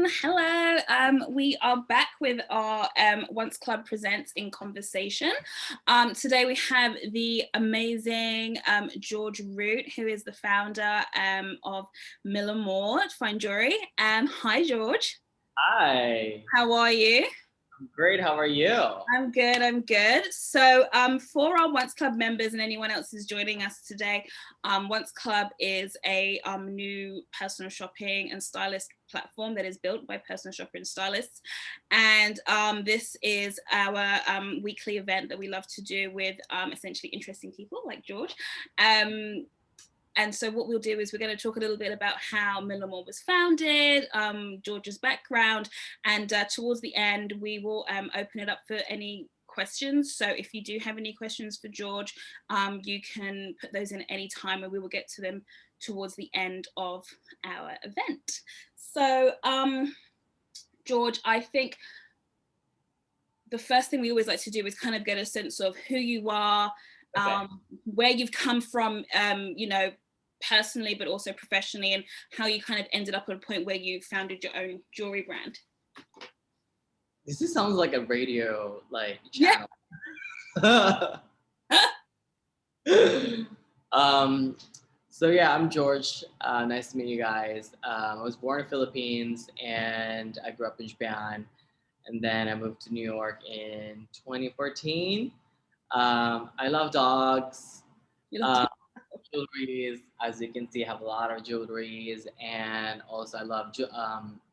Hello. We are back with our Once Club Presents in Conversation. Today we have the amazing George Root, who is the founder of Milamore Fine Jewelry. Hi, George. Hi. How are you? I'm great. How are you? I'm good. So for our Once Club members and anyone else who's joining us today, Once Club is a new personal shopping and stylist platform that is built by personal shopper and stylists. And this is our weekly event that we love to do with essentially interesting people like George. And so what we'll do is we're going to talk a little bit about how Milamore was founded, George's background, and towards the end, we will open it up for any questions. So if you do have any questions for George, you can put those in at any time and we will get to them towards the end of our event. So George, I think the first thing we always like to do is kind of get a sense of who you are, where you've come from, personally, but also professionally, and how you kind of ended up at a point where you founded your own jewelry brand. This sounds like a radio channel. Yeah. So yeah, I'm George. Nice to meet you guys. I was born in the Philippines and I grew up in Japan, and then I moved to New York in 2014. I love dogs. Jewelries, as you can see, I have a lot of jewelries, and also I love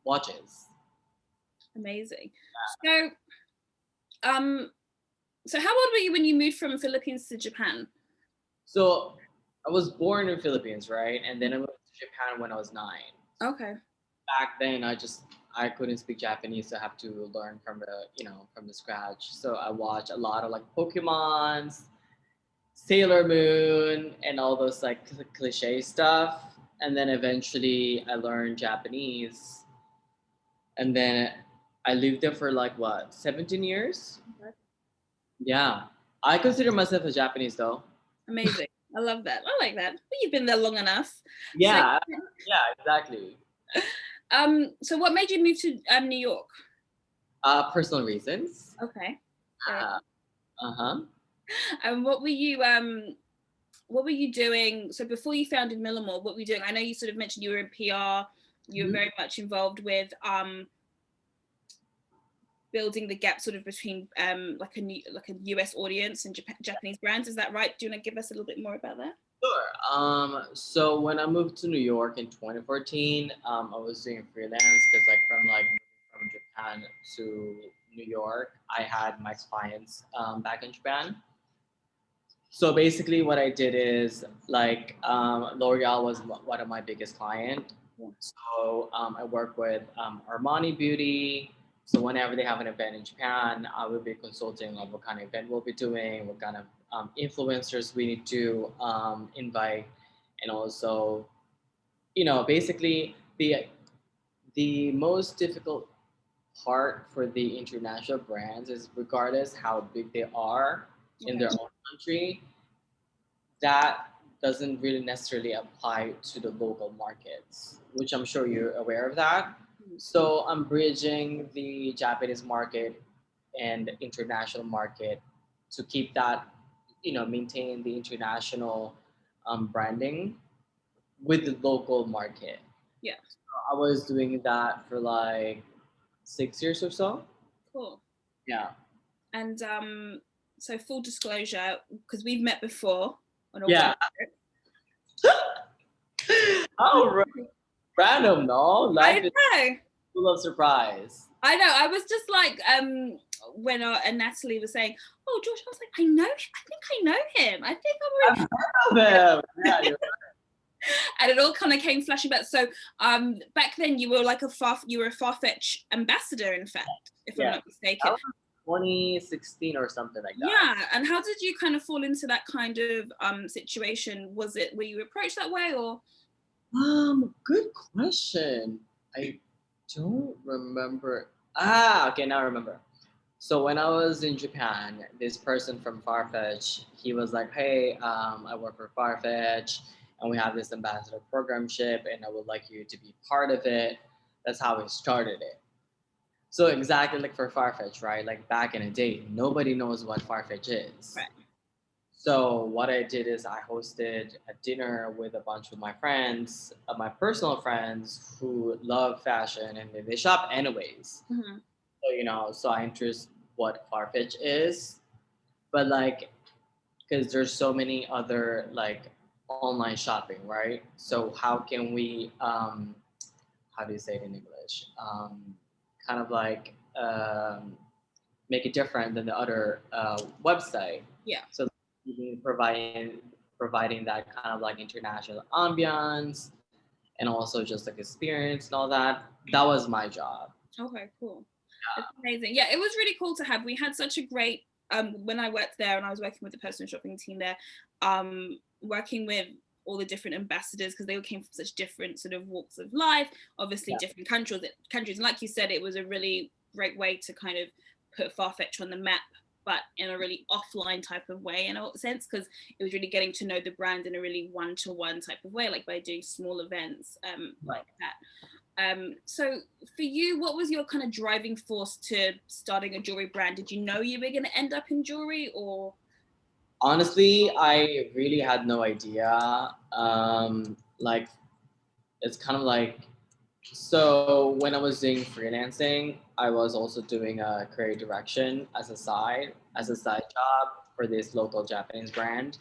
watches. Amazing. Yeah. So how old were you when you moved from Philippines to Japan? So I was born in Philippines, right? And then I moved to Japan when I was 9. Okay. Back then, I couldn't speak Japanese, so I have to learn from the scratch. So I watched a lot of Pokemons, Sailor Moon, and all those cliche stuff. And then eventually I learned Japanese. And then I lived there for 17 years? Okay. Yeah. I consider myself a Japanese though. Amazing. I love that. I like that. But you've been there long enough. Yeah. So, yeah, exactly. So what made you move to New York? Personal reasons. Okay. And what were you doing? So before you founded Milamore, what were you doing? I know you sort of mentioned you were in PR. You were very much involved with building the gap sort of between like a US audience and Japanese brands. Is that right? Do you want to give us a little bit more about that? Sure. So when I moved to New York in 2014, I was doing freelance because from Japan to New York, I had my clients back in Japan. So basically, what I did is L'Oreal was one of my biggest clients. Yeah. So I work with Armani Beauty. So whenever they have an event in Japan, I will be consulting on what kind of event we'll be doing, what kind of influencers we need to invite, and also, basically the most difficult part for the international brands is regardless how big they are in their own country, that doesn't really necessarily apply to the local markets, which I'm sure you're aware of that. So I'm bridging the Japanese market and the international market to keep that, maintain the international branding with the local market. Yeah. So I was doing that for 6 years or so. Cool. Yeah. And so full disclosure, because we've met before on a Oh, random, no? Life is full of surprise. I know. I was just when Natalie was saying, "Oh, George," I was like, "I know. I think I know him. I think I've heard of him." Yeah, you're right. And it all kind of came flashing back. So back then you were you were a Farfetch ambassador, in fact, if I'm not mistaken. That was 2016 or something like that. Yeah. And how did you kind of fall into that kind of situation? Were you approached that way or? Good question. I don't remember. Okay, now I remember. So when I was in Japan, this person from Farfetch, he was like, "Hey, I work for Farfetch, and we have this ambassador programship, and I would like you to be part of it." That's how we started it. So exactly like for Farfetch, right? Like back in the day, nobody knows what Farfetch is. Right. So what I did is I hosted a dinner with a bunch of my friends, my personal friends who love fashion and they shop anyways. Mm-hmm. So so I introduced what Farfetch is, but like because there's so many other like online shopping, right? So how can we how do you say it in English? Kind of like make it different than the other website. Yeah. So providing that kind of like international ambiance and also just like experience and all that. That was my job. Okay, cool. It's amazing. Yeah, it was really cool to have. We had such a great when I worked there and I was working with the personal shopping team there, working with all the different ambassadors because they all came from such different sort of walks of life, obviously Yeah. different countries. And like you said, it was a really great way to kind of put Farfetch on the map, but in a really offline type of way in a sense, because it was really getting to know the brand in a really one-to-one type of way, like by doing small events like that. So for you, what was your kind of driving force to starting a jewelry brand? Did you know you were going to end up in jewelry, or? Honestly, I really had no idea. Like it's kind of like so when I was doing freelancing, I was also doing a career direction as a side job for this local Japanese brand.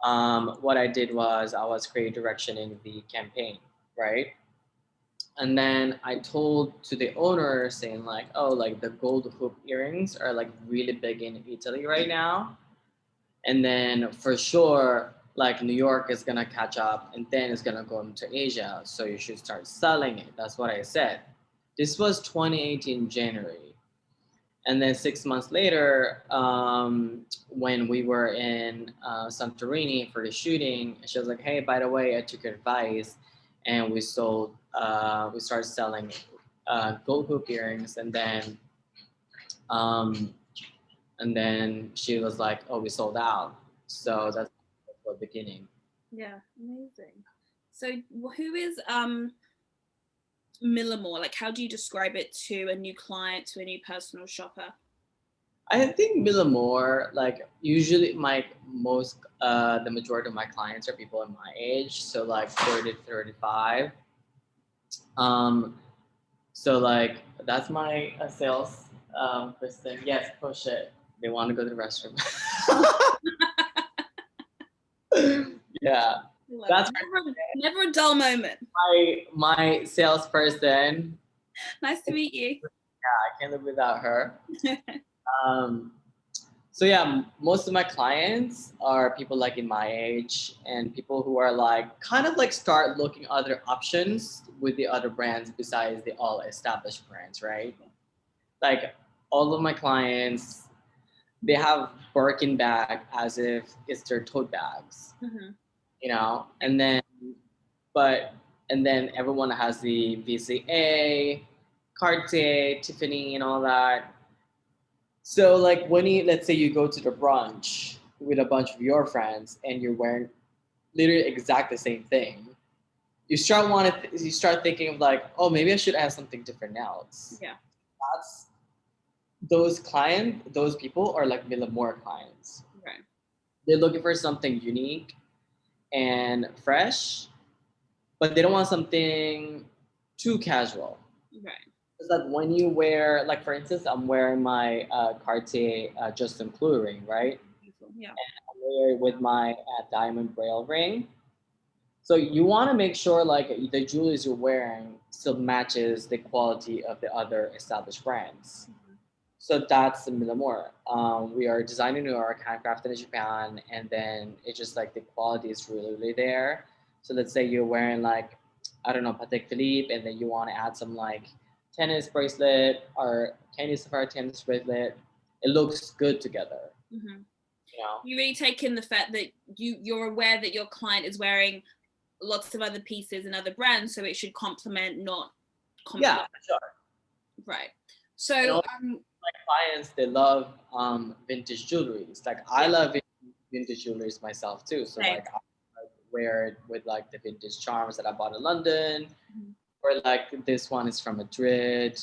What I did was I was creative directioning the campaign, right? And then I told to the owner saying like, oh, like the gold hoop earrings are like really big in Italy right now, and then for sure like New York is gonna catch up, and then it's gonna go into Asia. So you should start selling it. That's what I said. This was 2018 January. And then 6 months later, when we were in Santorini for the shooting, she was like, "Hey, by the way, I took your advice, and we started selling gold hoop earrings." Um, and then she was like, "Oh, we sold out." So that's the beginning. Yeah, amazing. So who is Milamore? Like, how do you describe it to a new client, to a new personal shopper? I think Milamore, like usually the majority of my clients are people in my age, so like 30 to 35. Um, so like that's my sales person. Yes, push it. They want to go to the restroom. Yeah, Love it. that's Never a dull moment. my salesperson. Nice to meet you. I can't live without her. Um, so yeah, most of my clients are people like in my age and people who are like kind of like start looking other options with the other brands besides the all established brands, right? Like all of my clients, they have Birkin bag as if it's their tote bags, Mm-hmm. and but and then everyone has the VCA, Cartier, Tiffany, and all that. So like when you let's say you go to the brunch with a bunch of your friends and you're wearing literally exact the same thing, you start thinking of like, oh, maybe I should add something different else. Yeah. That's those people are like Milamore clients. Right. They're looking for something unique and fresh, but they don't want something too casual. Right. It's like when you wear, like for instance, I'm wearing my Cartier Justin Clue ring, right? Beautiful. Yeah. I wear it with my diamond braille ring. So you want to make sure like the jewelry you're wearing still matches the quality of the other established brands. Mm-hmm. So that's the Milamore. We are designed in New York, handcrafted in Japan, and then it's just like the quality is really, really there. So let's say you're wearing like, I don't know, Patek Philippe, and then you want to add some like tennis bracelet or Candy Safari tennis bracelet. It looks good together, Mm-hmm. you know? You really take in the fact that you're aware that your client is wearing lots of other pieces and other brands, so it should complement, not Yeah, complement. sure. Right. And So also my clients, they love vintage jewelry. It's like I love vintage jewelry myself too. So same. like I wear it with like the vintage charms that I bought in London. Mhm. or like this one is from Madrid,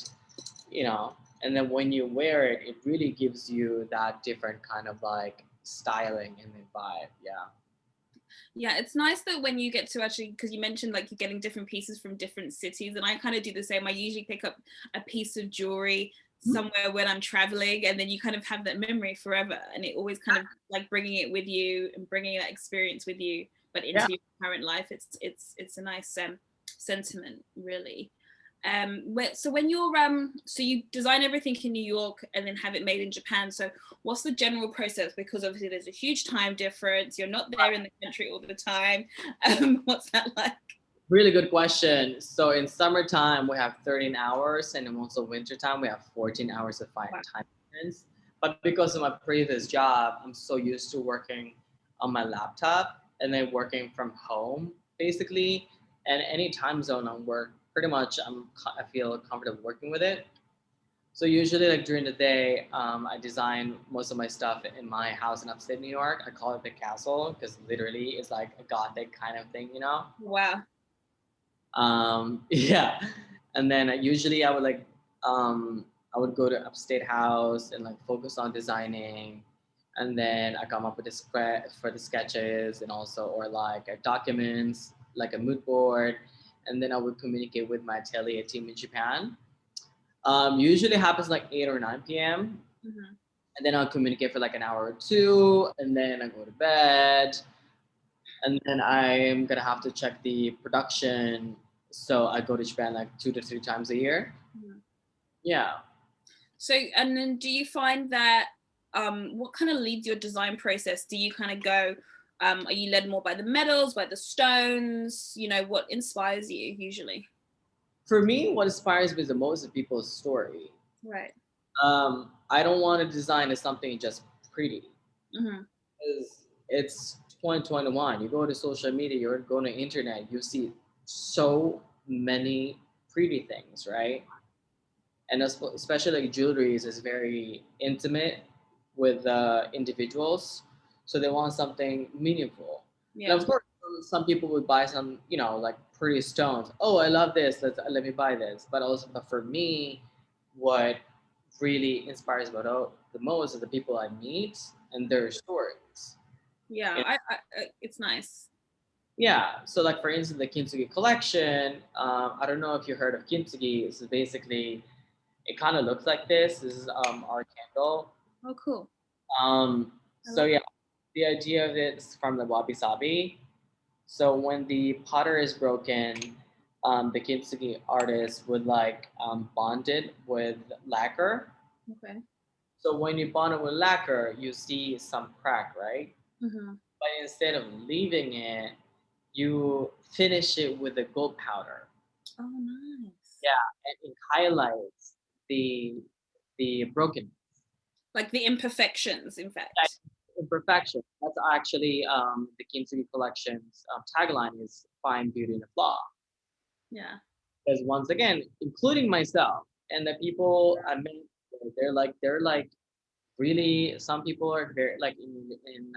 you know. And then when you wear it, it really gives you that different kind of like styling and the vibe. Yeah. Yeah, it's nice that when you get to actually, because you mentioned like you're getting different pieces from different cities, and I kind of do the same. I usually pick up a piece of jewelry somewhere when I'm traveling, and then you kind of have that memory forever, and it always kind of like bringing it with you and bringing that experience with you, but Yeah. into your current life. It's a nice sentiment, really. So when you're so you design everything in New York and then have it made in Japan. So what's the general process? Because obviously there's a huge time difference. You're not there in the country all the time. What's that like? Really good question. So in summertime we have 13 hours, and in also wintertime we have 14 hours of fine Wow. time difference. But because of my previous job, I'm so used to working on my laptop and then working from home basically, and any time zone on work. Pretty much, I feel comfortable working with it. So usually, like during the day, I design most of my stuff in my house in upstate New York. I call it the castle because literally it's like a gothic kind of thing, you know. Wow. Yeah, and then usually I would go to upstate house and like focus on designing, and then I come up with the spread for the sketches and also or like documents like a mood board, and then I would communicate with my atelier team in Japan. Usually happens like 8 or 9 p.m. Mm-hmm. And then I'll communicate for like an hour or two, and then I go to bed, and then I'm gonna have to check the production. So I go to Japan like 2 to 3 times a year. Mm-hmm. Yeah. So, and then do you find that what kind of leads your design process? Do you kind of go, are you led more by the metals, by the stones? You know, what inspires you usually? For me, what inspires me the most is people's story. Right. I don't want to design as something just pretty. Mm-hmm. Because it's 2021. You go to social media, you're going to internet, you see so many pretty things, right? And especially like jewelry is very intimate with individuals, so they want something meaningful. And Yeah. of course, some people would buy some, like pretty stones. Oh, I love this. Let me buy this. But for me, what really inspires me the most is the people I meet and their stories. Yeah. You know? It's nice. Yeah. So, like for instance, the kintsugi collection. I don't know if you heard of kintsugi. It's basically it kind of looks like this. This is our candle. Oh, cool. I So love yeah, the idea of it is from the wabi sabi. So when the powder is broken, the kintsugi artist would like bond it with lacquer. Okay. So when you bond it with lacquer, you see some crack, right? Mm-hmm. But instead of leaving it, you finish it with the gold powder. Oh, nice. Yeah, and it highlights the broken Like the imperfections, in fact. imperfection. That's actually the Kintsugi collection's tagline is "Find beauty in a flaw." Yeah. Because once again, including myself and the people I met, they're like really. Some people are very like in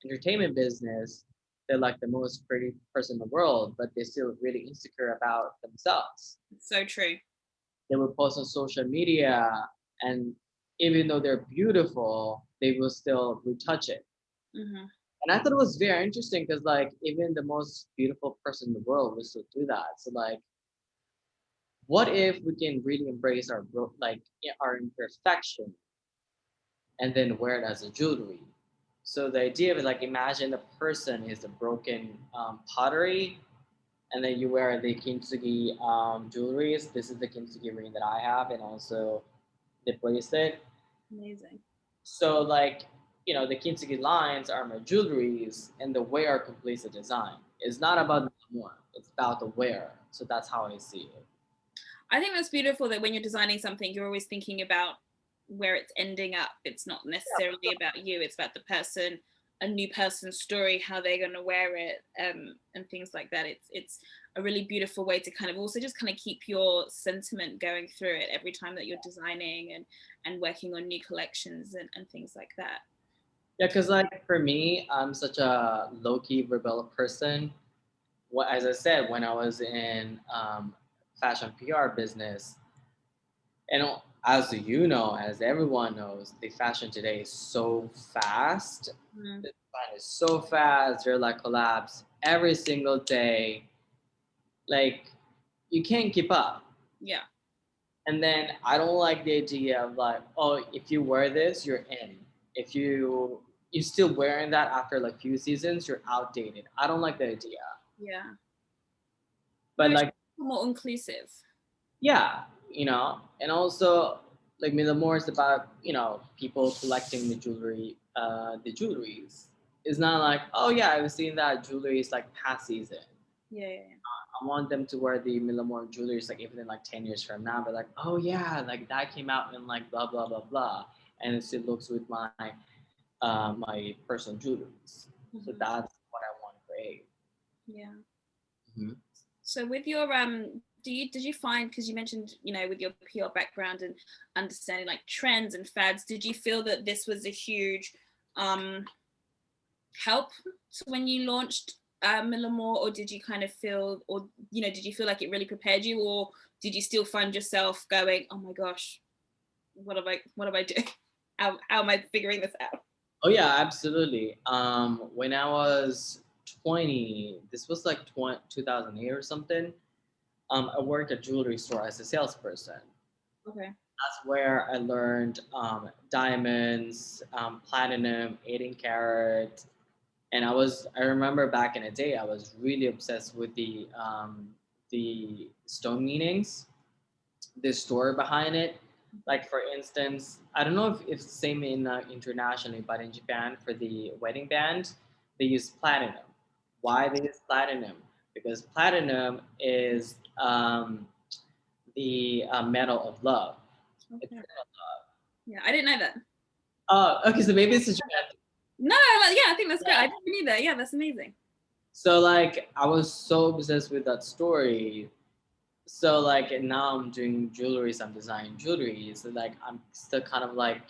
entertainment business. They're like the most pretty person in the world, but they're still really insecure about themselves. It's so true. They will post on social media, and even though they're beautiful, they will still retouch it. Mm-hmm. And I thought it was very interesting because like even the most beautiful person in the world will still do that. So like, what if we can really embrace our imperfection and then wear it as a jewelry? So the idea of it, like imagine the person is a broken pottery, and then you wear the kintsugi jewelries. This is the kintsugi ring that I have, and also the bracelet. Amazing. So like, the kintsugi lines are my jewelries, and the wear completes the design. It's not about the more, it's about the wear. So that's how I see it. I think that's beautiful that when you're designing something, you're always thinking about where it's ending up. It's not necessarily about you, it's about the person, a new person's story, how they're going to wear it, and things like that. It's a really beautiful way to kind of also just kind of keep your sentiment going through it every time that you're designing and working on new collections and things like that. Yeah, because like for me, I'm such a low key rebel person. What, as I said, when I was in fashion PR business. And as you know, as everyone knows, the fashion today is so fast. Mm. The design is so fast. There are like collabs every single day. Like you can't keep up. Yeah. And then I don't like the idea of like, oh, if you wear this, you're in. If you're still wearing that after like few seasons, you're outdated. I don't like the idea. Yeah. No, But it's like, more inclusive. yeah, and also like Milamore is about people collecting the jewelries. It's not like, oh yeah, I've seen that jewelry is like past season. Yeah, yeah, I want them to wear the Milamore jewelry like even in like 10 years from now, but like, oh yeah, like that came out in like blah blah blah blah, and it still looks with my personal jewelries. yeah. So that's what I want to create. Yeah. Mm-hmm. So with your did you find, because you mentioned, with your PR background and understanding like trends and fads, did you feel that this was a huge um help to when you launched Milamore, or did you kind of feel, or did you feel like it really prepared you, or did you still find yourself going, oh my gosh, what am I doing? How am I figuring this out? Oh yeah, absolutely. When I was 20, this was like 2008 or something. I worked at a jewelry store as a salesperson. Okay. That's where I learned diamonds, platinum, 18 karat, and I remember back in the day, I was really obsessed with the stone meanings, the story behind it. Like for instance, I don't know if it's the same in internationally, but in Japan for the wedding band, they use platinum. Why they use platinum? Because platinum is the metal of love. It's Okay. Yeah, I didn't know that. oh, okay. So maybe it's a Japan. No, yeah, I think that's great. I Yeah. didn't either. Yeah, that's amazing. So like I was so obsessed with that story. So like now I'm doing jewelry, I'm designing jewelry. So like I'm still kind of like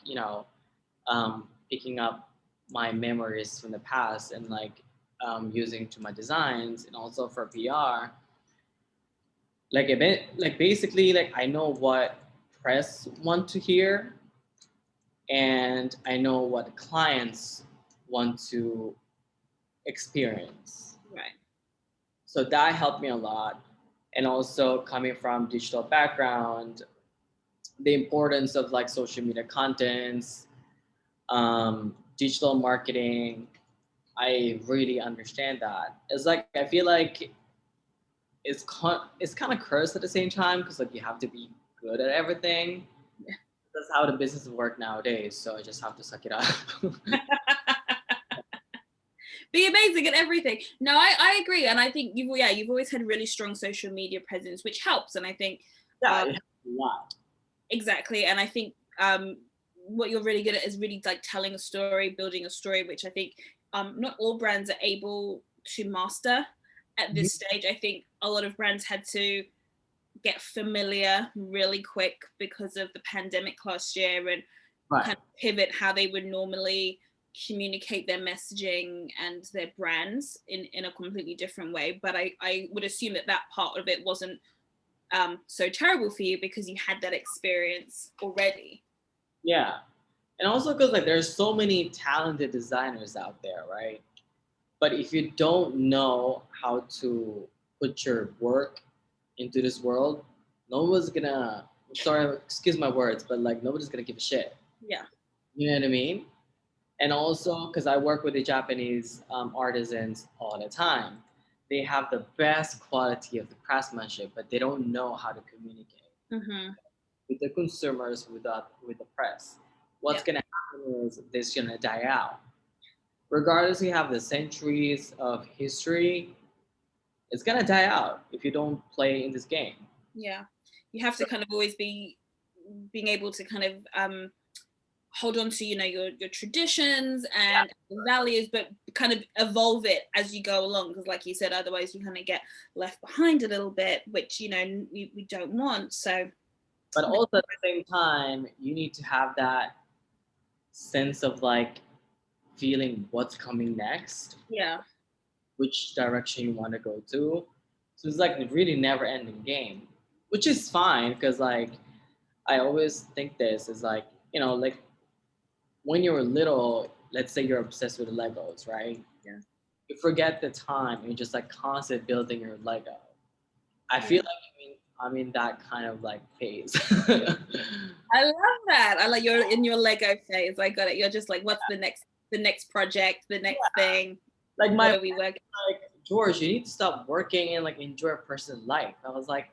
picking up my memories from the past and like using to my designs and also for PR. Like a bit, like basically like I know what press want to hear and I know what clients want to experience. Right. So that helped me a lot. And also coming from digital background, the importance of like social media contents, digital marketing. I really understand that. It's like I feel like it's kind of cursed at the same time because like you have to be good at everything. Yeah. That's how the business work nowadays. So I just have to suck it up. Be amazing at everything. No, I agree, and I think you've always had really strong social media presence, which helps. And I think Yeah, um, it helps a lot. exactly, and I think what you're really good at is really like telling a story, building a story, which I think not all brands are able to master at Mhm. this stage. I think a lot of brands had to get familiar really quick because of the pandemic last year, and Right. kind of pivot how they would normally communicate their messaging and their brands in a completely different way. But I would assume that that part of it wasn't so terrible for you because you had that experience already. Yeah. And also because like there's so many talented designers out there, right? But if you don't know how to put your work into this world, no one's gonna. Sorry, excuse my words, but like nobody's gonna give a shit. Yeah. You know what I mean? And also because I work with the Japanese artisans all the time, they have the best quality of the craftsmanship, but they don't know how to communicate Mm-hmm. with the consumers, with the press. Yeah. What's gonna happen is this gonna die out. Regardless, you have the centuries of history, it's gonna die out if you don't play in this game. Yeah. You have to kind of always be being able to kind of hold on to your traditions and values, but kind of evolve it as you go along, because like you said, otherwise you kind of get left behind a little bit, which we don't want. So But also at the same time, you need to have that sense of like feeling what's coming next, yeah. which direction you want to go to. So it's like a really never ending game. which is fine because like I always think this is like, like when you were little, let's say you're obsessed with Legos, right? Yeah. You forget the time. You're just like constant building your Lego. I Yeah. feel like I'm in that kind of like phase. I love that. I like you're in your Lego phase. I got it. You're just like, what's the next project, the next thing? Like What my are we working? like George, you need to stop working and like enjoy a person's life. I was like,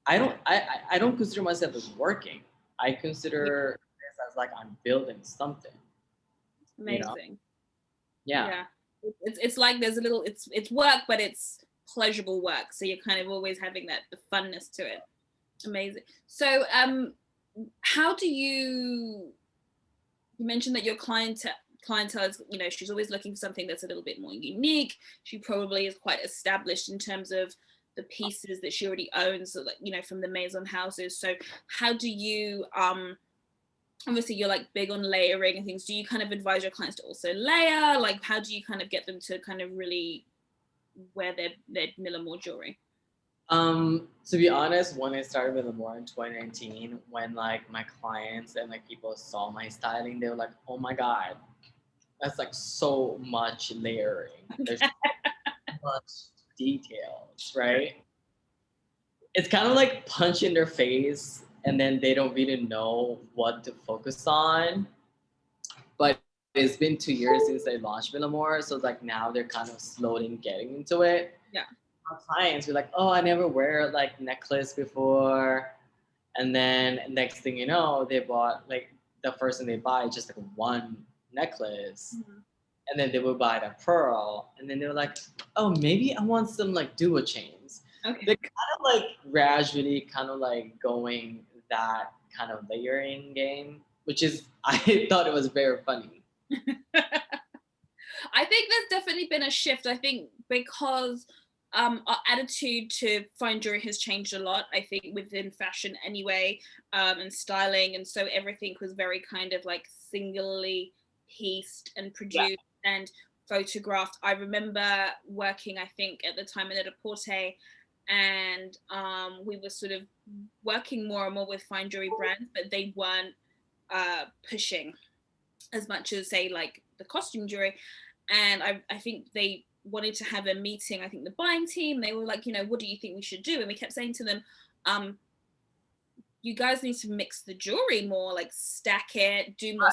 I don't consider myself as working. I Yeah, consider this as like I'm building something, you know? amazing. Yeah. Yeah. It's like there's a little it's work, but it's pleasurable work. So you're kind of always having that the funness to it. Amazing. So how do you mentioned that your clientele is, she's always looking for something that's a little bit more unique. She probably is quite established in terms of the pieces that she already owns, so like, from the maison houses. So how do you obviously you're like big on layering and things. Do you kind of advise your clients to also layer? Like how do you kind of get them to kind of really wear their Milamore jewelry? To be honest, when I started with Milamore in 2019, when like my clients and like people saw my styling, they were like, "Oh my god, that's like so much layering. There's so much details, right?" It's kind of like punch in their face, and then they don't really know what to focus on. But it's been 2 years since they launched Milamore, so like now they're kind of slowly getting into it. Yeah. Our clients were like, "Oh, I never wear like necklace before," and then next thing you know, they bought like the first thing they buy is just like one necklace, Mm-hmm. and then they would buy the pearl, and then they were like, "Oh, maybe I want some like duo chains." Okay. They're kind of like gradually kind of like going that kind of layering game, which is I thought it was very funny. I think there's definitely been a shift. I think because our attitude to fine jewelry has changed a lot. I think within fashion anyway, and styling, and so everything was very kind of like singularly pieced and Yeah. produced and photographed. I remember working, I think, at the time in a porte, and we were sort of working more and more with fine jewelry brands, but they weren't pushing as much as say like the costume jewelry. And I think they wanted to have a meeting. I think the buying team, they were like, what do you think we should do? And we kept saying to them, you guys need to mix the jewelry more, like stack it, do more,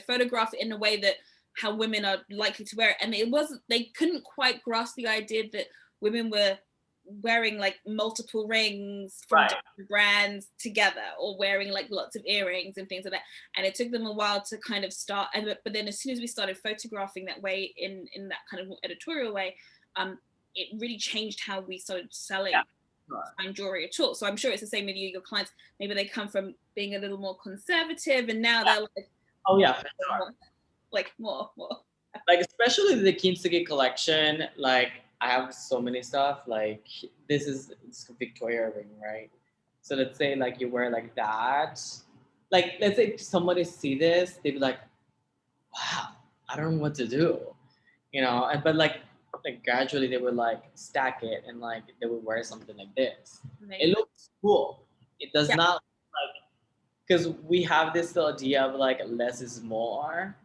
photograph it in a way that how women are likely to wear it. And it wasn't, they couldn't quite grasp the idea that women were wearing like multiple rings from Right. different brands together, or wearing like lots of earrings and things like that. And it took them a while to kind of start, but then as soon as we started photographing that way, in that kind of editorial way, it really changed how we started selling fine jewelry at all. So I'm sure it's the same with you, your clients. Maybe they come from being a little more conservative, and now they're like, Oh yeah, for sure. more, like more. Like especially the Kintsugi collection, like I have so many stuff. Like it's Victoria ring, right? So let's say like you wear like that. Like let's say somebody see this, they'd be like, "Wow, I don't know what to do," And but like gradually they would like stack it and like they would wear something like this. It Amazing. looks cool. It does Yeah. not like because we have this idea of like less is more.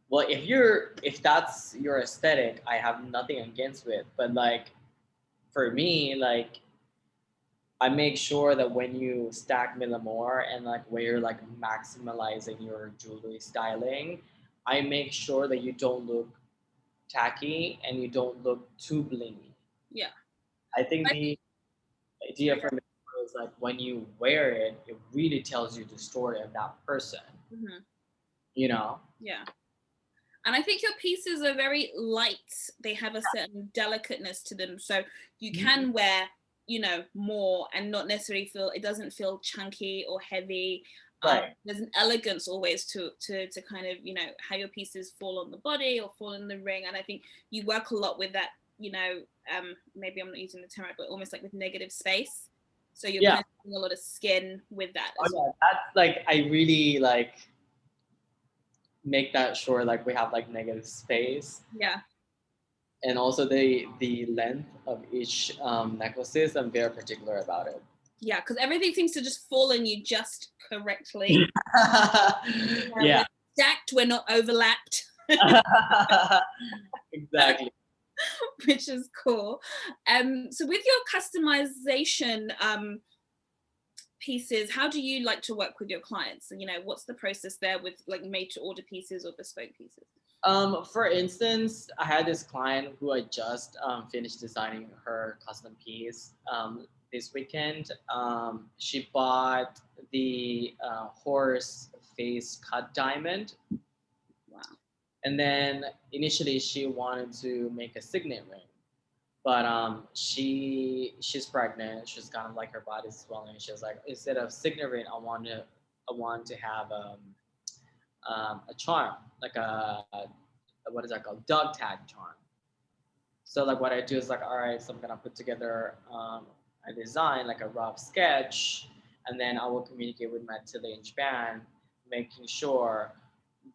Well, if that's your aesthetic, I have nothing against it. But like for me, like I make sure that when you stack Millamore and like where you're like maximizing your jewelry styling, I make sure that you don't look tacky and you don't look too blingy. Yeah. I think I, the idea for Millamore is like when you wear it, it really tells you the story of that person. mhm, You know? yeah. And I think your pieces are very light. They have a certain delicateness to them. So you can wear, more and not necessarily feel, it doesn't feel chunky or heavy. Right. There's an elegance always to kind of, how your pieces fall on the body or fall in the ring. And I think you work a lot with that, maybe I'm not using the term right, but almost like with negative space. So you're Yeah. kind of doing a lot of skin with that Oh as well. yeah. That's like I really like make that sure like we have like negative space. Yeah. and also the length of each necklaces. I'm very particular about it. Yeah, because everything seems to just fall on you just correctly. Yeah. We're stacked, we're not overlapped. Exactly. Which is cool. So with your customization pieces, how do you like to work with your clients? And what's the process there with like made to order pieces or bespoke pieces? For instance, I had this client who I just finished designing her custom piece this weekend. She bought the horse face cut diamond. Wow. And then initially she wanted to make a signet ring, but she's pregnant. She's kind of like her body's swelling. She was like, instead of signet ring, I want to have a charm, like a what is that called, dog tag charm. So like what I do is like, all right, so I'm gonna put together a design, like a rough sketch, and then I will communicate with my atelier in Japan, making sure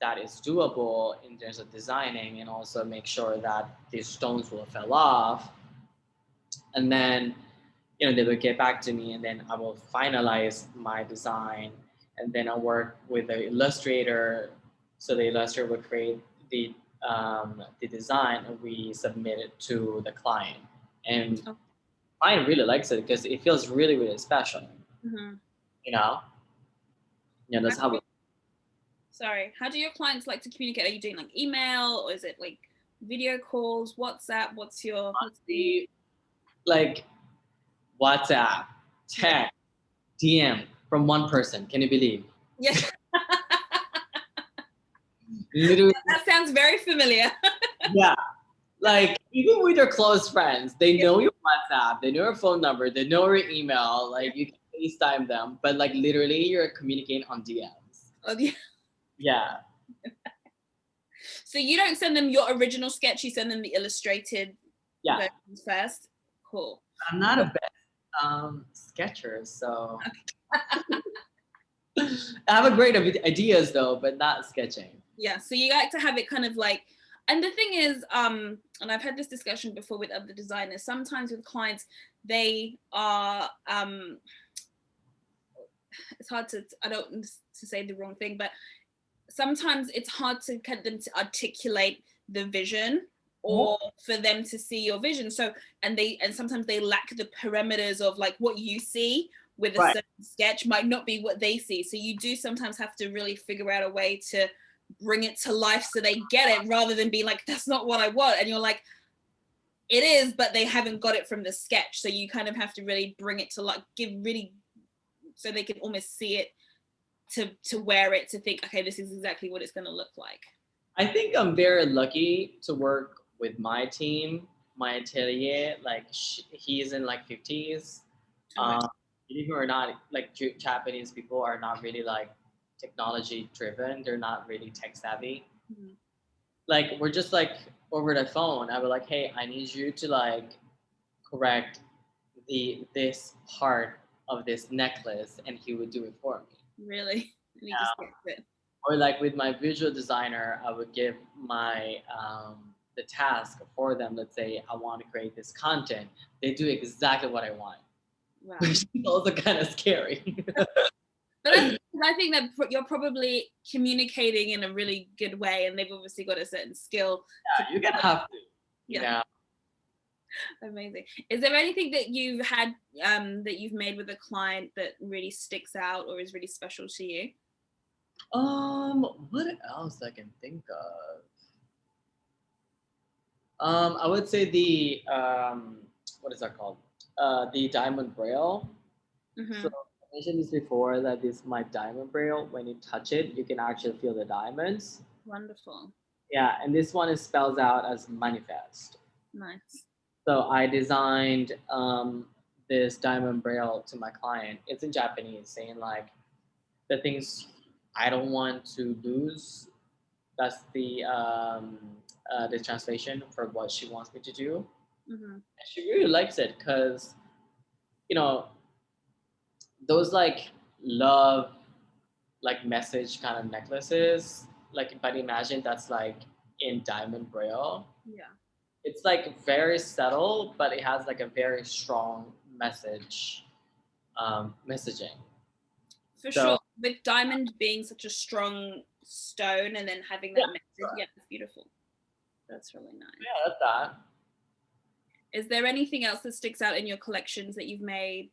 that it's doable in terms of designing, and also make sure that these stones will fall off. And then they will get back to me, and then I will finalize my design, and then I work with the illustrator. So the illustrator will create the design, and we submit it to the client. And Oh. client really likes it because it feels really, really special. Mm-hmm. You know, yeah, that's how. Sorry, how do your clients like to communicate? Are you doing like email, or is it like video calls, WhatsApp? What's the Like WhatsApp, text, DM from one person. Can you believe? Yeah. Literally, That sounds very familiar. yeah. Like even with your close friends, they know your WhatsApp, they know your phone number, they know your email. Like you can FaceTime them, but like literally, you're communicating on DMs. Oh, yeah. Yeah. So you don't send them your original sketch; you send them the illustrated versions first. Cool. I'm not a best sketcher, so I have a great ideas though, but not sketching. Yeah, so you like to have it kind of like, and the thing is, and I've had this discussion before with other designers, sometimes with clients, they are, it's hard to, I don't want to say the wrong thing, but sometimes it's hard to get them to articulate the vision or for them to see your vision. So, and sometimes they lack the parameters of like what you see with a certain sketch might not be what they see. So you do sometimes have to really figure out a way to bring it to life so they get it, rather than be like, that's not what I want. And you're like, it is, but they haven't got it from the sketch. So you kind of have to really bring it to like, so they can almost see it, to wear it, to think, okay, this is exactly what it's going to look like. I think I'm very lucky to work with my team, my atelier. Like he's in like 50s. Believe it or not, like Japanese people are not really like technology driven. They're not really tech savvy. Mm-hmm. Like we're just like over the phone. I was like, hey, I need you to like correct this part of this necklace, and he would do it for me. Really? And he just gets it. Or like with my visual designer, I would give my the task for them. Let's say I want to create this content. They do exactly what I want. Wow. Which is also kind of scary. But I think that you're probably communicating in a really good way, and they've obviously got a certain skill. Yeah, you're gonna have to. Yeah. Amazing. Is there anything that you've had that you've made with a client that really sticks out or is really special to you? What else I can think of? I would say the what is that called? The diamond braille. Mm-hmm. So I mentioned this before, that this my diamond braille. When you touch it, you can actually feel the diamonds. Wonderful. Yeah, and this one is spells out as manifest. Nice. So I designed this diamond braille to my client. It's in Japanese, saying like the things I don't want to lose. That's the translation for what she wants me to do. Mm-hmm. And she really likes it because, those like love, like message kind of necklaces. Like, but imagine that's like in diamond braille. Yeah. it's like very subtle, but it has like a very strong messaging. For So sure. With diamond being such a strong stone and then having yeah, that message, sure. yeah, it's beautiful. That's really nice. Yeah, that's that. Is there anything else that sticks out in your collections that you've made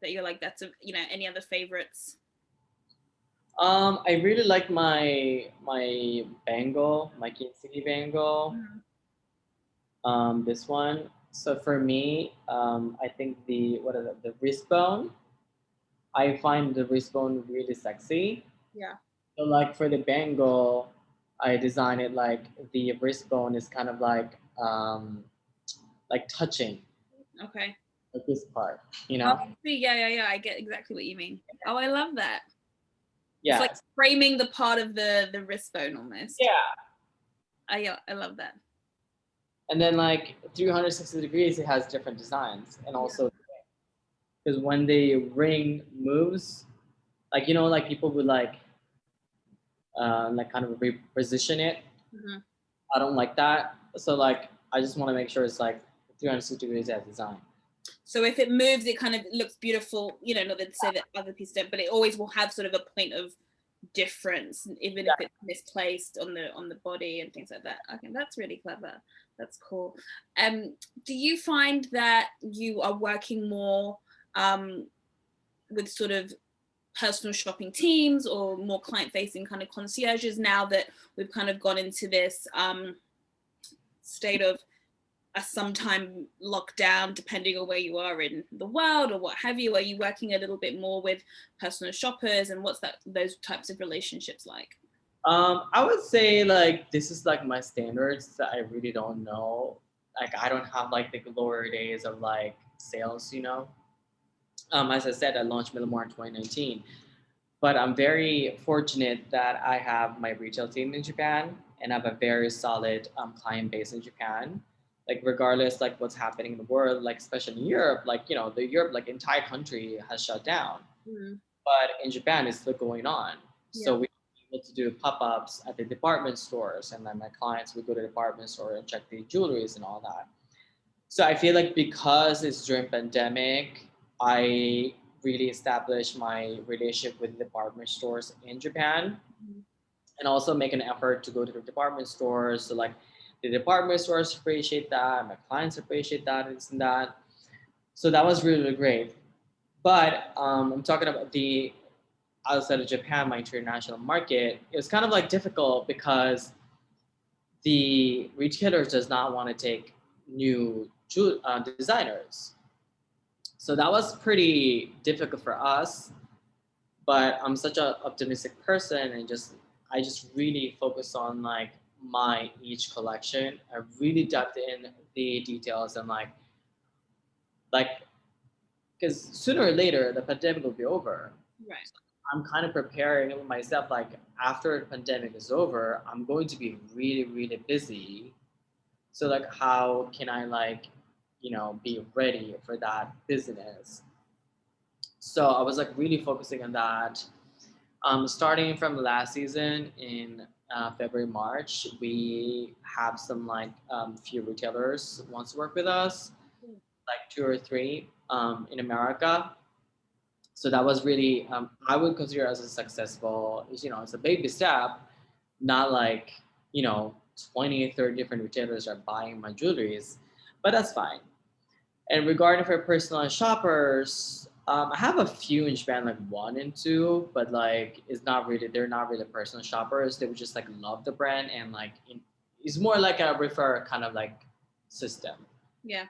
that you're like, that's a, any other favorites? I really like my bangle, my King City bangle. Mhm. This one. So for me, I think the what is it? The wrist bone. I find the wrist bone really sexy. Yeah. So like for the bangle, I designed it like the wrist bone is kind of like touching Okay. like this part, you Oh, know? see, yeah. I get exactly what you mean. Oh, I love that. It's like Yes. framing the part of the wrist bone almost. Yeah. Yeah, I love that. And then like 360 degrees, it has different designs, and Yeah. also because when the ring moves, like like people would like kind of reposition it. Mhm. I don't like that. So like I just want to make sure it's like 360 degrees as design. So if it moves, it kind of looks beautiful. Not to say that other pieces don't, but it always will have sort of a point of difference, even if Yeah. it's misplaced on the body and things like that. Okay, that's really clever. That's cool. Do you find that you are working more with sort of personal shopping teams or more client facing kind of concierges now that we've kind of gone into this state of a sometime lockdown, depending on where you are in the world or what have you? Are you working a little bit more with personal shoppers, and what's those types of relationships like? I would say like this is like my standards that I really don't know. Like I don't have like the glory days of like sales. As I said, I launched Milamore in 2019, but I'm very fortunate that I have my retail team in Japan and I have a very solid client base in Japan. Like regardless like what's happening in the world, like especially in Europe, like the Europe like entire country has shut down, Mm, but in Japan it's still going on. yeah. So we were able to do pop-ups at the department stores, and then my clients would go to the department store and check the jewelries and all that. So I feel like because it's during pandemic, I really established my relationship with department stores in Japan, Mm, and also make an effort to go to the department stores. So like the department stores appreciate that, my clients appreciate that, and this and that. So that was really, really great. But I'm talking about the outside of Japan, my international market. It was kind of like difficult because the retailers does not want to take new designers. So that was pretty difficult for us. But I'm such an optimistic person, and I just really focus on like my each collection. I really dug in the details, and like because sooner or later the pandemic will be over. right. I'm kind of preparing myself like after the pandemic is over, I'm going to be really, really busy. So like how can I like, be ready for that business? So I was like really focusing on that. Starting from last season in February, March, we have some like few retailers wants to work with us, Mm, like two or three in America. So that was really I would consider as a successful. It's a baby step, not like 20 30 different retailers are buying my jewelries, but that's fine. And regarding for personalized shoppers, I have a few in Japan, like one and two, but like they're not really personal shoppers. They would just like love the brand, and it's more like a refer kind of like system. yeah.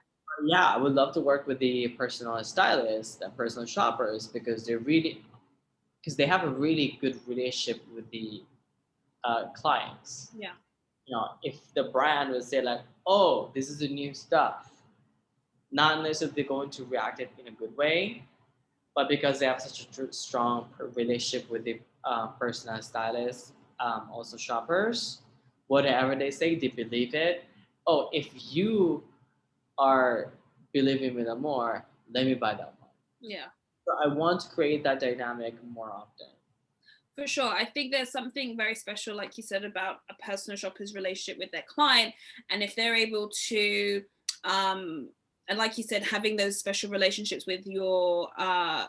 Yeah, I would love to work with the personal stylists and personal shoppers because they have a really good relationship with the clients. Yeah. If the brand would say like, "Oh, this is the new stuff," not necessarily they're going to react it in a good way, but because they have such a strong relationship with the personal stylists, also shoppers, whatever they say, they believe it. Oh, if you are believing me more, let me buy that one. Yeah. So I want to create that dynamic more often. For sure. I think there's something very special, like you said, about a personal shopper's relationship with their client. And if they're able to, and like you said, having those special relationships with your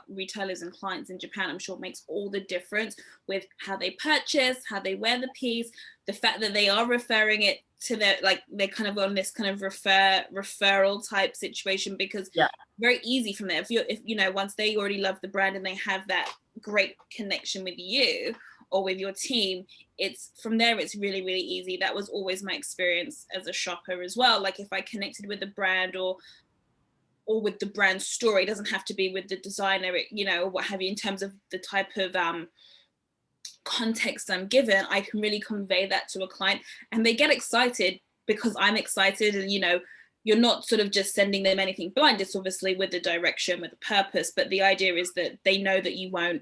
retailers and clients in Japan, I'm sure makes all the difference with how they purchase, how they wear the piece, the fact that they are referring it to their, like they're kind of on this kind of referral type situation, because Yeah. very easy from there. If you know, once they already love the brand and they have that great connection with you or with your team, it's from there, it's really, really easy. That was always my experience as a shopper as well. Like if I connected with the brand or with the brand story, it doesn't have to be with the designer, you know, or what have you, in terms of the type of context I'm given, I can really convey that to a client and they get excited because I'm excited. And you know, you're not sort of just sending them anything blind. It's obviously with the direction, with the purpose, but the idea is that they know that you won't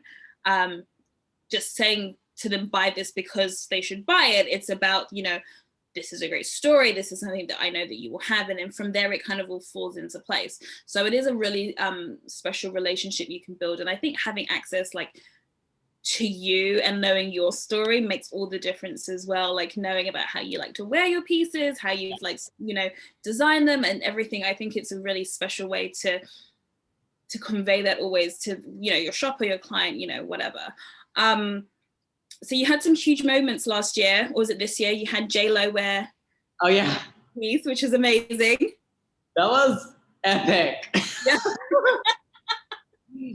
just saying to them buy this because they should buy it. It's about, you know, this is a great story, this is something that I know that you will have, and then from there it kind of all falls into place. So it is a really special relationship you can build. And I think having access like to you and knowing your story makes all the difference as well. Like knowing about how you like to wear your pieces, how you've like, you know, design them and everything. I think it's a really special way to convey that always to, you know, your shopper, your client, you know, whatever. So you had some huge moments last year, or was it this year? You had J-Lo wear Oh yeah, piece, which is amazing. that was epic. Yeah.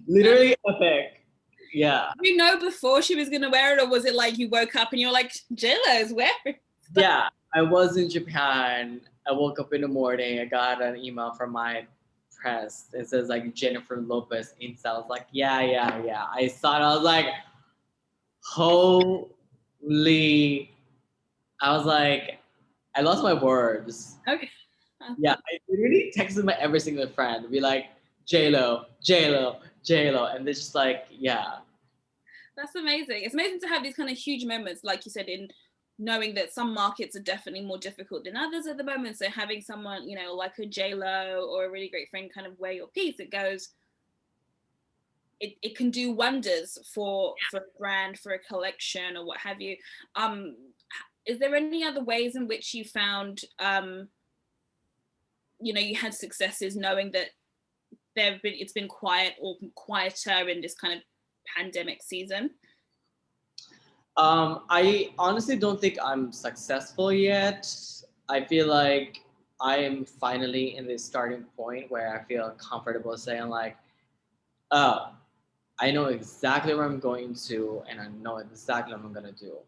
Literally epic. Yeah. Did you know before she was gonna wear it, or was it like you woke up and you're like, J-Lo's wearing? Yeah, I was in Japan. I woke up in the morning. I got an email from my press. It says like Jennifer Lopez Insta. I was like, yeah, yeah, yeah. I saw it. I was like, holy. I was like, I lost my words. Okay. Yeah, I literally texted my every single friend, be like, J Lo, J Lo, J Lo, and they're just like, yeah. That's amazing. It's amazing to have these kind of huge moments, like you said, in knowing that some markets are definitely more difficult than others at the moment. So having someone, you know, like a J-Lo or a really great friend kind of wear your piece, it goes, it can do wonders for a brand, for a collection or what have you. Is there any other ways in which you found, you know, you had successes knowing that it's been quiet or quieter in this kind of pandemic season? I honestly don't think I'm successful yet. I feel like I am finally in this starting point where I feel comfortable saying like, oh, I know exactly where I'm going to, and I know exactly what I'm gonna do.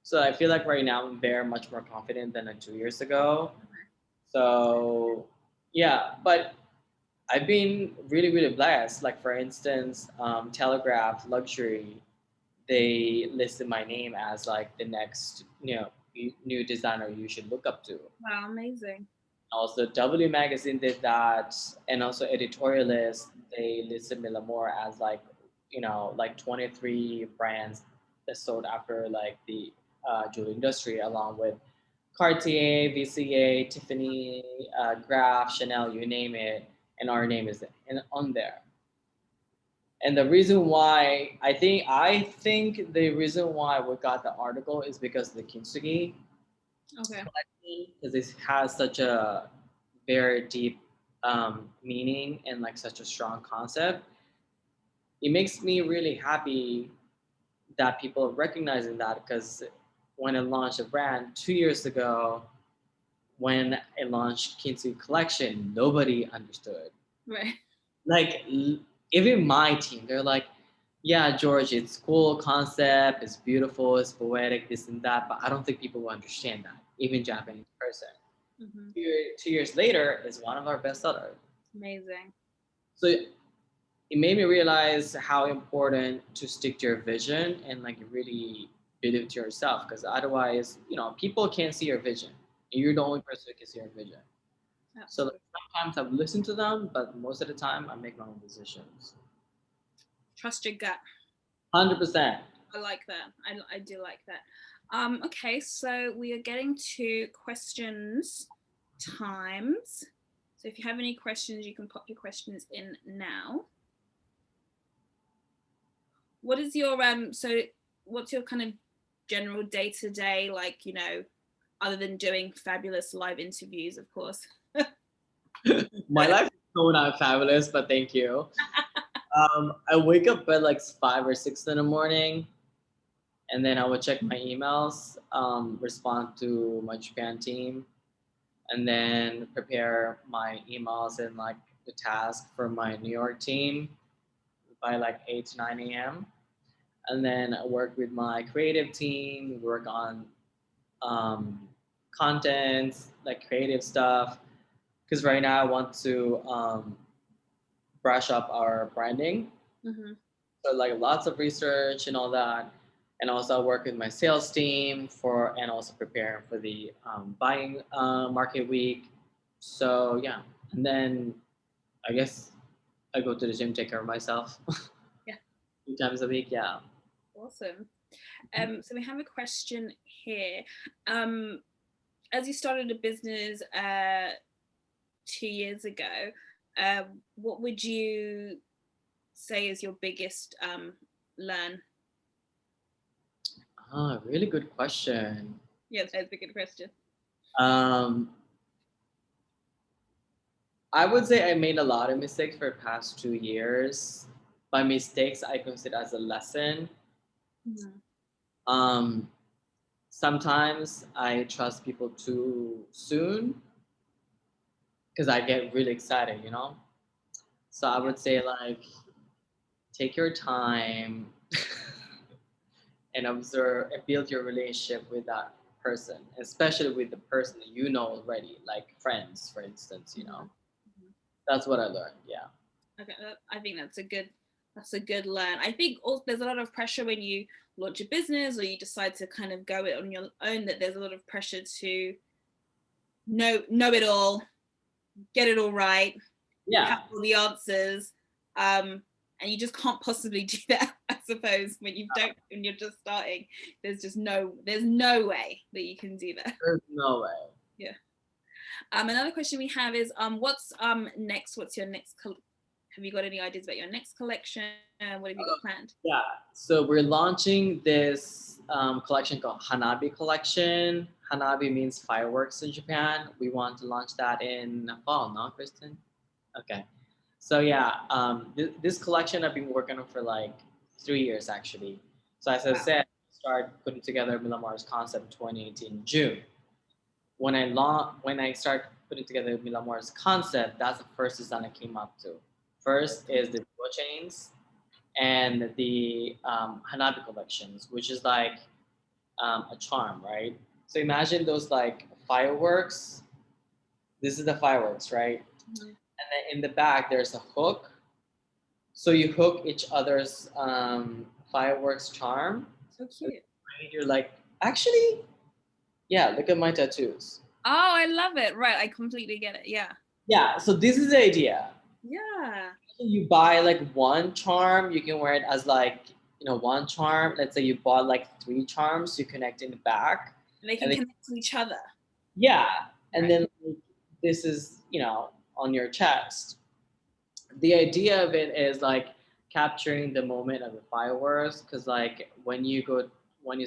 So I feel like right now I'm very much more confident than 2 years ago. So yeah, but I've been really, really blessed. Like for instance, Telegraph Luxury, they listed my name as like the next, new designer you should look up to. Wow, amazing. Also, W Magazine did that, and also editorialists they listed Milamore as like, like 23 brands that sold after like the jewelry industry, along with Cartier, VCA, Tiffany, Graf, Chanel, you name it, and our name is on there. And the reason why I think the reason why we got the article is because of the kintsugi Okay. because it has such a very deep meaning and like such a strong concept. It makes me really happy that people are recognizing that because when I launched a brand 2 years ago, when I launched Kintsugi collection, nobody understood. Right. Like even my team, they're like, "Yeah, George, it's cool concept, it's beautiful, it's poetic, this and that," but I don't think people will understand that, even Japanese person. Mm-hmm. 2 years later, is one of our best sellers. Amazing. So it made me realize how important to stick to your vision and like really believe to yourself, because otherwise, people can't see your vision. You're the only person who can see your vision. So like, Absolutely. sometimes I've listened to them, but most of the time I make my own decisions. Trust your gut. 100%. I like that. I do like that. Okay, so we are getting to questions times. So if you have any questions, you can pop your questions in now. What is your so what's your kind of general day to day, like, you know, other than doing fabulous live interviews, of course. My life is so not fabulous, but thank you. I wake up at like 5 or 6 in the morning, and then I would check my emails, respond to my Japan team, and then prepare my emails and like the task for my New York team by like 8 to 9 a.m. And then I work with my creative team, work on um, content, like creative stuff. Because right now I want to brush up our branding. Mm-hmm. So like lots of research and all that. And also I work with my sales team for and also preparing for the buying market week. So yeah, and then I guess I go to the gym, take care of myself Yeah. 2 times a week. Yeah. Awesome. So we have a question here. As you started a business 2 years ago, what would you say is your biggest learn? Really good question. Yeah, that's a good question. Um, I would say I made a lot of mistakes for the past 2 years. By mistakes, I consider as a lesson. Mm-hmm. Um, Sometimes I trust people too soon because I get really excited. So I would say like take your time and observe and build your relationship with that person, especially with the person that you know already, like friends, for instance. Mm-hmm. That's what I learned. Yeah. Okay, I think that's a good learn. I think also there's a lot of pressure when you launch a business or you decide to kind of go it on your own, that there's a lot of pressure to know it all, get it all right, have Yeah. all the answers, and you just can't possibly do that. I suppose when you're just starting, there's no way that you can do that. There's no way. Yeah. Another question we have is what's next? What's your next? Have you got any ideas about your next collection? What have you got planned? Yeah. So we're launching this collection called Hanabi Collection. Hanabi means fireworks in Japan. We want to launch that in fall, no, Kristen? Okay. So yeah, this collection I've been working on for like 3 years actually. So as I Wow. said, start putting together Milamore's concept in 2018 June. When I start putting together Milamore's concept, that's the first design I came up to. First is the duo chains and the Hanabi collections, which is like a charm, right? So imagine those like fireworks. This is the fireworks, right? Mm-hmm. And then in the back, there's a hook. So you hook each other's fireworks charm. So cute. You're like, actually, yeah, look at my tattoos. Oh, I love it. Right, I completely get it. Yeah. Yeah, so this is the idea. Yeah. You buy like one charm, you can wear it as like, one charm. Let's say you bought like three charms, you connect in the back. And they can And then, connect to each other. yeah, and Right. then this is, on your chest. The idea of it is like capturing the moment of the fireworks, because like when you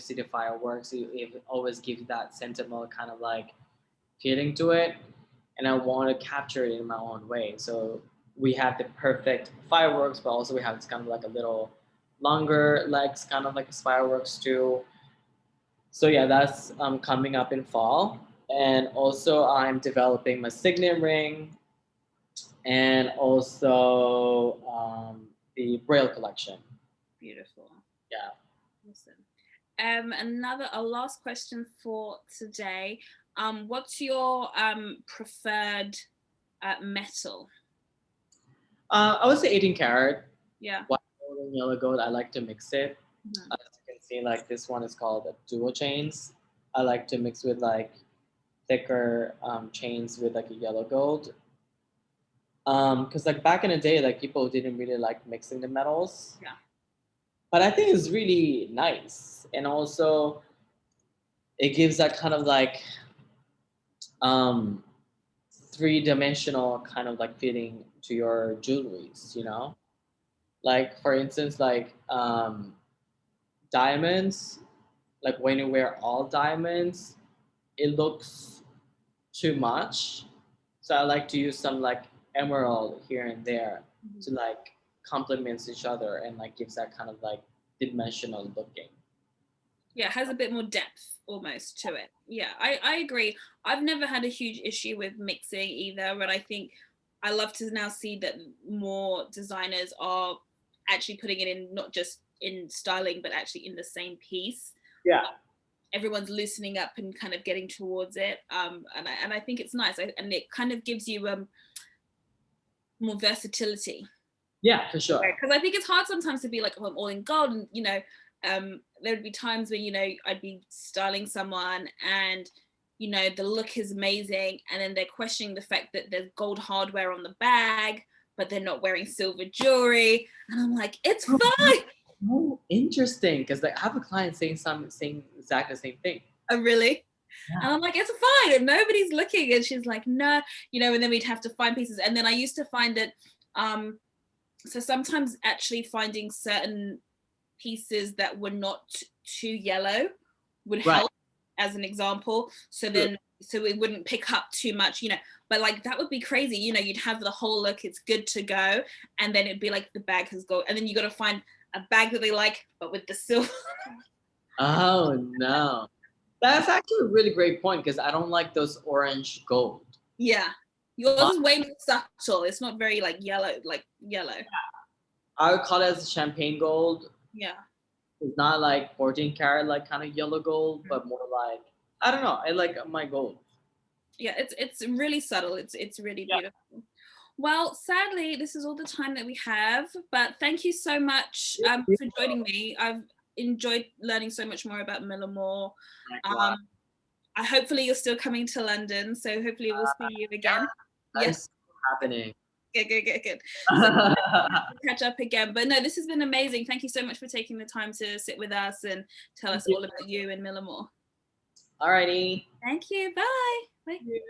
see the fireworks, it always gives that sentimental kind of like feeling to it, and I want to capture it in my own way. So we have the perfect fireworks, but also we have this kind of like a little longer legs, kind of like fireworks too. So yeah, that's coming up in fall, and also I'm developing my signet ring, and also the Braille collection. Beautiful. Yeah. Awesome. A last question for today. What's your preferred metal? I would say 18 karat. Yeah. White gold and yellow gold. I like to mix it. Mm-hmm. As you can see, like this one is called dual chains. I like to mix with like thicker chains with like a yellow gold. Because like back in the day, like people didn't really like mixing the metals. Yeah. But I think it's really nice, and also it gives that kind of like um, three-dimensional kind of like feeling to your jewelries. Like for instance, like diamonds, like when you wear all diamonds, it looks too much. So I like to use some like emerald here and there to like complements each other and like gives that kind of like dimensional looking. Yeah, it has a bit more depth almost to it. Yeah, I agree. I've never had a huge issue with mixing either, but I think I love to now see that more designers are actually putting it in, not just in styling, but actually in the same piece. Yeah. Everyone's loosening up and kind of getting towards it. And I think it's nice. And it kind of gives you more versatility. Yeah, for sure. Because I think it's hard sometimes to be like, oh, I'm all in gold. And, you know, there'd be times when, you know, I'd be styling someone and, you know, the look is amazing. And then they're questioning the fact that there's gold hardware on the bag, but they're not wearing silver jewelry. And I'm like, it's fine. Oh, interesting. Because like I have a client saying exactly the same thing. Oh, really? Yeah. And I'm like, it's fine. And nobody's looking. And she's like, no, you know, and then we'd have to find pieces. And then I used to find that, so sometimes actually finding certain pieces that were not too yellow would help, as an example. So then, so it wouldn't pick up too much, you know, but like that would be crazy. You know, you'd have the whole look, it's good to go. And then it'd be like the bag has gold. And then you got to find a bag that they like, but with the silver. Oh, no. That's actually a really great point because I don't like those orange gold. Yeah. Yours is way more subtle. It's not very like yellow. Yeah. I would call it as champagne gold. Yeah. It's not like 14 karat like kind of yellow gold, but more like I don't know. I like my gold. Yeah, it's really subtle. It's really beautiful. Well, sadly, this is all the time that we have. But thank you so much for joining me. I've enjoyed learning so much more about Milamore. Hopefully you're still coming to London, so hopefully we'll see you again. Yes, happening. Good. So catch up again. But no, this has been amazing. Thank you so much for taking the time to sit with us and tell us all about you and Milamore. Alrighty. Thank you. Bye. Bye. Thank you.